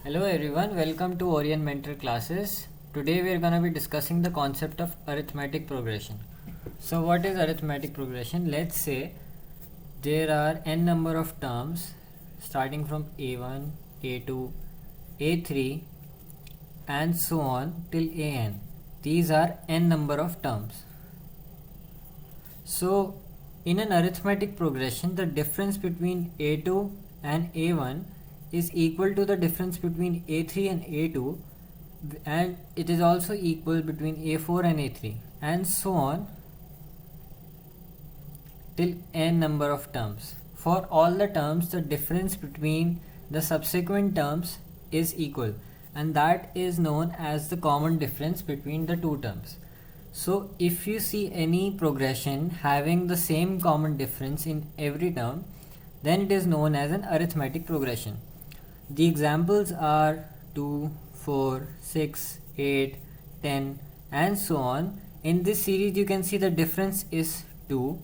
Hello everyone, welcome to Orion Mentor classes. Today we are going to be discussing the concept of arithmetic progression. So what is arithmetic progression? Let's say there are n number of terms starting from A1, A2, A3 and so on till An. These are n number of terms. So in an arithmetic progression, the difference between A2 and A1 is equal to the difference between A3 and A2, and it is also equal between A4 and A3 and so on till n number of terms. For all the terms, the difference between the subsequent terms is equal, and that is known as the common difference between the two terms. So if you see any progression having the same common difference in every term, then it is known as an arithmetic progression. The examples are 2, 4, 6, 8, 10 and so on. In this series you can see the difference is 2,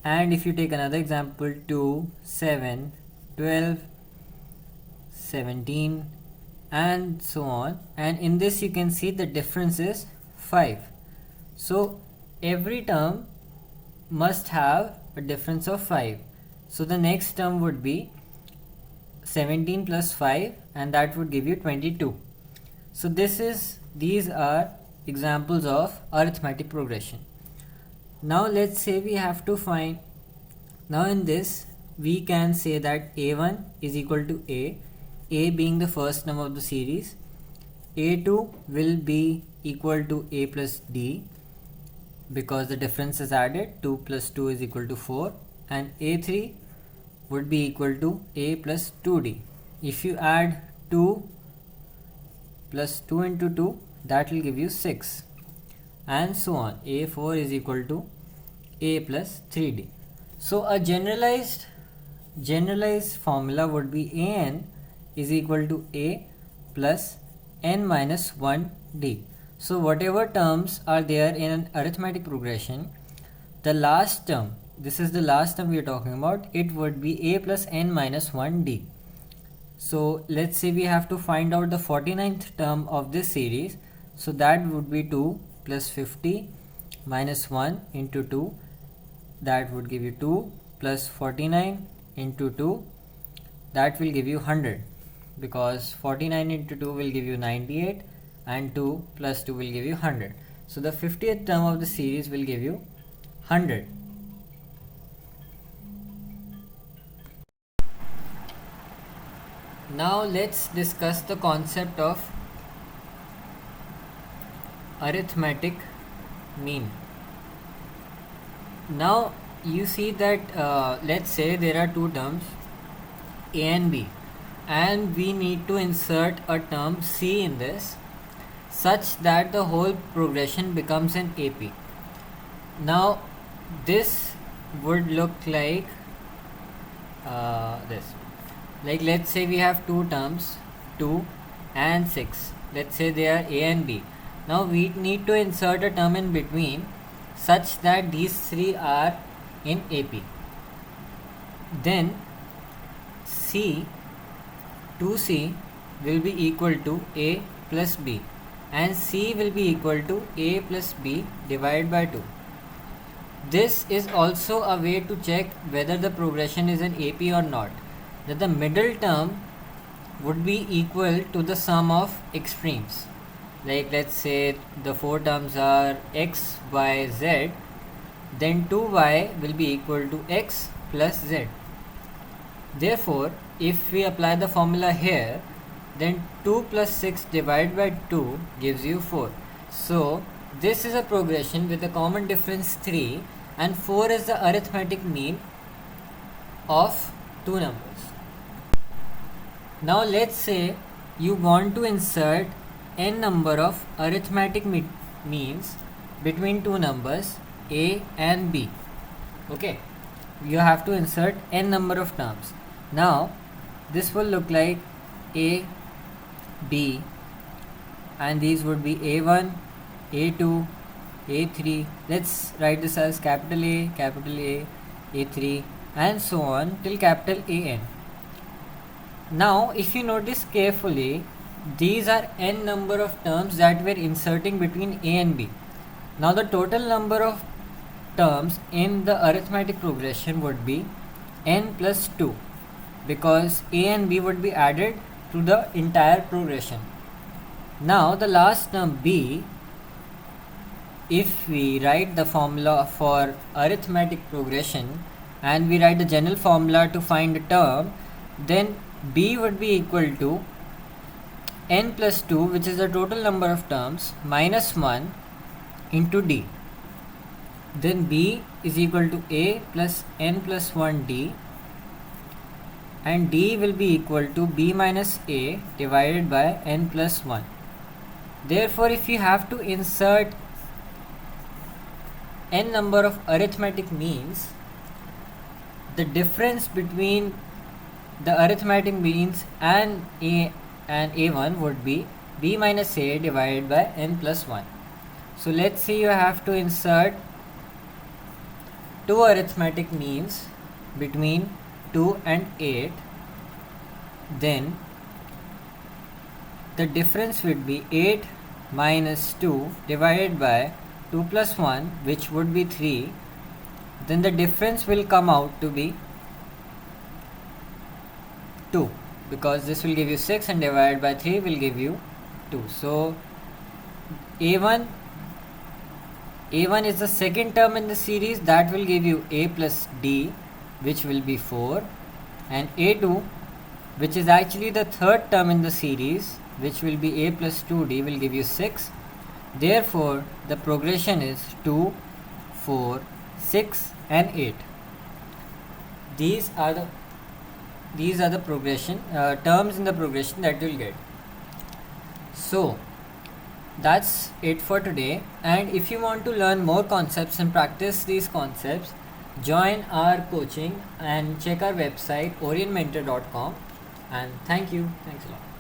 and if you take another example 2, 7, 12, 17 and so on, and in this you can see the difference is 5. So every term must have a difference of 5. So the next term would be 17 plus 5, and that would give you 22. So these are examples of arithmetic progression. Now let's say we have to find, now in this we can say that A1 is equal to A being the first term of the series, A2 will be equal to A plus D because the difference is added, 2 plus 2 is equal to 4, and A3 would be equal to A plus 2D. If you add 2 plus 2 into 2, that will give you 6 and so on. A4 is equal to A plus 3D. So a generalized formula would be An is equal to A plus n minus 1D. So whatever terms are there in an arithmetic progression, the last term, this is the last term we are talking about, it would be A plus n minus 1D. So let's say we have to find out the 49th term of this series. So that would be 2 plus 50 minus 1 into 2. That would give you 2 plus 49 into 2. That will give you 100, because 49 into 2 will give you 98 and 2 plus 2 will give you 100. So the 50th term of the series will give you 100. Now let's discuss the concept of arithmetic mean. Now you see that let's say there are two terms A and B, and we need to insert a term C in this such that the whole progression becomes an AP. Now this would look like this. Like let's say we have two terms 2 and 6. Let's say they are A and B. Now we need to insert a term in between such that these three are in AP. Then C, 2C will be equal to A plus B, and C will be equal to A plus B divided by 2. This is also a way to check whether the progression is an AP or not, that the middle term would be equal to the sum of extremes. Like let's say the four terms are x, y, z, then 2y will be equal to x plus z. Therefore, if we apply the formula here, then 2 plus 6 divided by 2 gives you 4. So this is a progression with a common difference 3, and 4 is the arithmetic mean of two numbers. Now let's say you want to insert n number of arithmetic means between two numbers A and B. Okay, you have to insert n number of terms. Now this will look like A, B, and these would be A1, A2, A3. Let's write this as capital A, A3 and so on till capital AN. Now if you notice carefully, these are n number of terms that we're inserting between a and b. Now the total number of terms in the arithmetic progression would be n plus 2, because a and b would be added to the entire progression. Now the last term b, if we write the formula for arithmetic progression and we write the general formula to find a term, then b would be equal to n plus 2, which is the total number of terms, minus 1 into d. Then b is equal to a plus n plus 1 d, and d will be equal to b minus a divided by n plus 1. Therefore, if you have to insert n number of arithmetic means, the difference between the arithmetic means and a1 would be b minus a divided by n plus 1. So let's say you have to insert two arithmetic means between 2 and 8, then the difference would be 8 minus 2 divided by 2 plus 1, which would be 3. Then the difference will come out to be 2, because this will give you 6 and divided by 3 will give you 2. So a1 is the second term in the series, that will give you a plus d, which will be 4, and a2, which is actually the third term in the series, which will be a plus 2d, will give you 6. Therefore the progression is 2, 4, 6 and 8. These are the progression terms in the progression that you will get. So that's it for today, and if you want to learn more concepts and practice these concepts, join our coaching and check our website orionmentor.com, and thanks a lot.